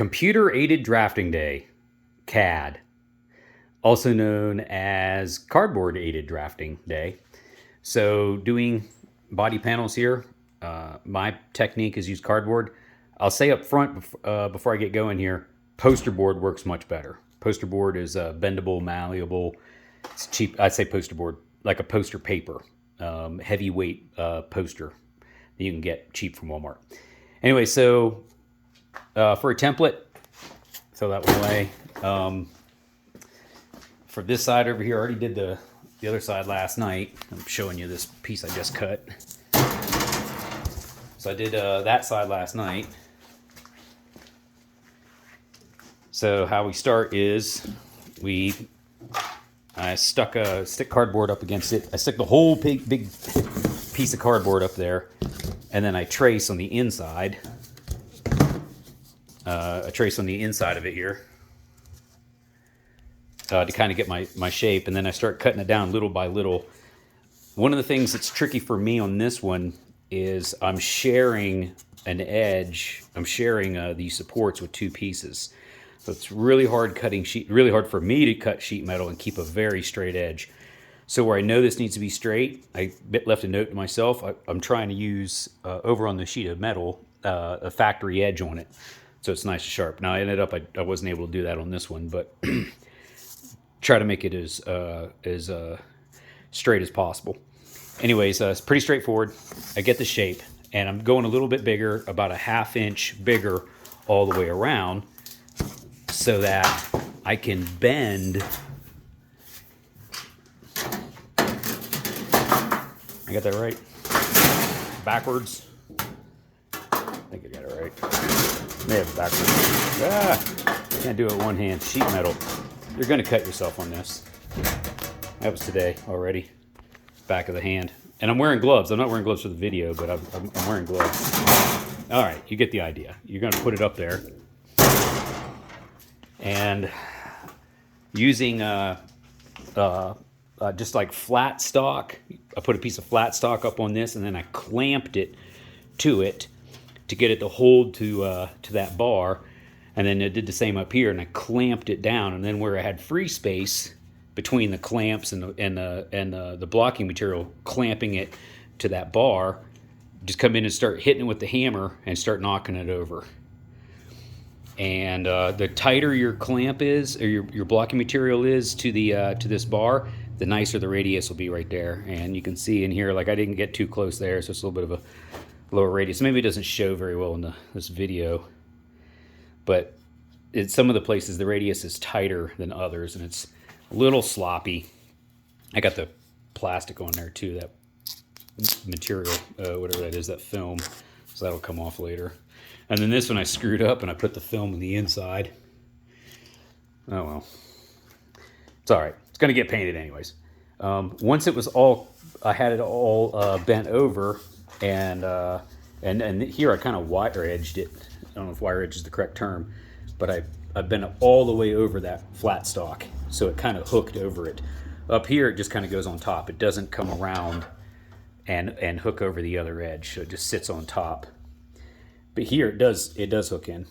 Computer Aided Drafting Day, CAD, also known as Cardboard Aided Drafting Day. So doing body panels here, my technique is use cardboard. I'll say up front before I get going here, poster board works much better. Poster board is bendable, malleable. It's cheap. I'd say poster board, like a poster paper, heavyweight poster that you can get cheap from Walmart. Anyway, so for a template, throw that one away. For this side over here, I already did the other side last night. I'm showing you this piece I just cut. So I did that side last night. So how we start is I stick cardboard up against it. I stick the whole big piece of cardboard up there, and then I trace on the inside. I trace on the inside of it here to kind of get my shape, and then I start cutting it down little by little. One of the things that's tricky for me on this one is I'm sharing an edge. I'm sharing these supports with two pieces. So it's really hard really hard for me to cut sheet metal and keep a very straight edge. So where I know this needs to be straight, I left a note to myself. I'm trying to use, over on the sheet of metal, a factory edge on it. So it's nice and sharp. Now I ended up, I wasn't able to do that on this one, but try to make it as straight as possible. Anyways, it's pretty straightforward. I get the shape, and I'm going a little bit bigger, about a 1/2 inch bigger all the way around, so that I can bend. I got that right? Backwards. I think I got it right. May have it backwards. Can't do it with one hand. Sheet metal. You're going to cut yourself on this. That was today already. Back of the hand. And I'm wearing gloves. I'm not wearing gloves for the video, but I'm wearing gloves. All right, you get the idea. You're going to put it up there. And using just like flat stock, I put a piece of flat stock up on this, and then I clamped it to it to get it to hold to that bar. And then I did the same up here, and I clamped it down. And then where I had free space between the clamps and the blocking material, clamping it to that bar, just come in and start hitting it with the hammer and start knocking it over. And the tighter your clamp is, or your blocking material is to this bar, the nicer the radius will be right there. And you can see in here, like I didn't get too close there, so it's a little bit of a lower radius. Maybe it doesn't show very well in this video, but in some of the places the radius is tighter than others, and it's a little sloppy. I got the plastic on there too, that material, whatever that is, that film, so that'll come off later. And then this one I screwed up and I put the film on the inside. Oh well, it's all right. It's gonna get painted anyways. Once it was all, I had it all bent over, and here I kind of wire edged it. I don't know if wire edge is the correct term, but I bent it all the way over that flat stock, so it kind of hooked over it. Up here it just kind of goes on top. It doesn't come around and hook over the other edge, so it just sits on top. But here it does hook in.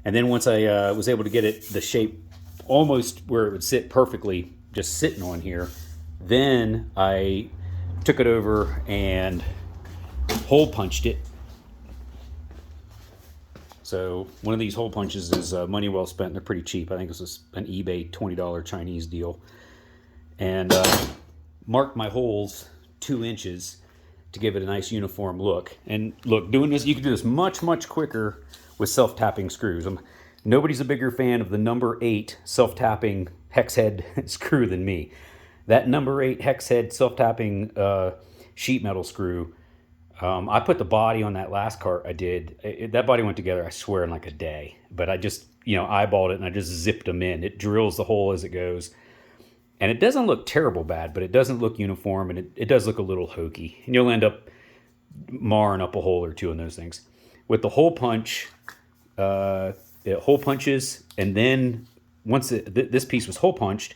And then once I was able to get the shape almost where it would sit perfectly, just sitting on here, then I took it over and hole punched it. So one of these hole punches is money well spent. They're pretty cheap. I think this is an eBay $20 Chinese deal. And marked my holes 2 inches to give it a nice uniform look. And look, doing this, you can do this much, much quicker with self-tapping screws. Nobody's a bigger fan of the number 8 self-tapping hex head screw than me. That number 8 hex head self-tapping sheet metal screw, I put the body on that last cart I did. That body went together, I swear, in like a day. But I just, eyeballed it and I just zipped them in. It drills the hole as it goes. And it doesn't look terrible bad, but it doesn't look uniform, and it does look a little hokey. And you'll end up marring up a hole or two in those things. With the hole punch, it hole punches, and then once this piece was hole punched,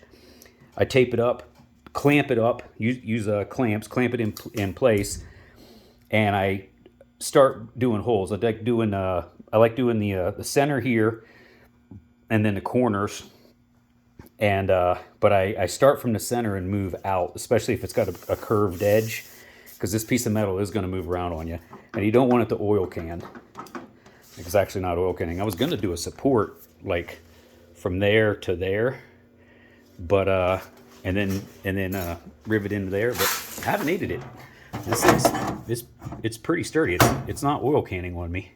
I tape it up, clamp it up, use clamps, clamp it in place, and I start doing holes. I like doing the center here, and then the corners. And but I start from the center and move out, especially if it's got a curved edge, because this piece of metal is going to move around on you, and you don't want it to oil can. It's actually not oil canning. I was going to do a support like from there to there, but and then rivet into there, but I haven't needed it. It's pretty sturdy. It's not oil canning on me,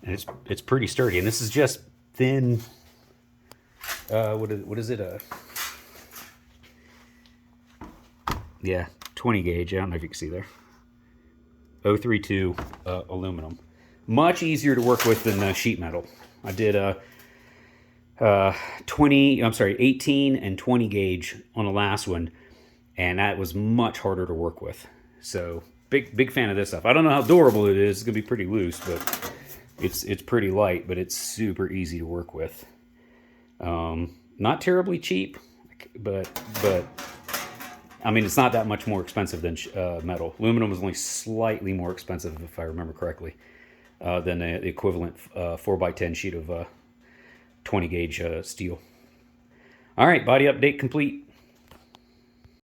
and it's pretty sturdy. And this is just thin. What is it? Yeah, 20 gauge. I don't know if you can see there. 032 aluminum. Much easier to work with than sheet metal. I did 18 and 20 gauge on the last one, and that was much harder to work with. So big fan of this stuff. I don't know how durable it is. It's gonna be pretty loose, but it's pretty light, but it's super easy to work with. Not terribly cheap, but I mean, it's not that much more expensive than metal. Aluminum is only slightly more expensive, if I remember correctly, than the equivalent 4x10 sheet of 20 gauge steel. All right, body update complete.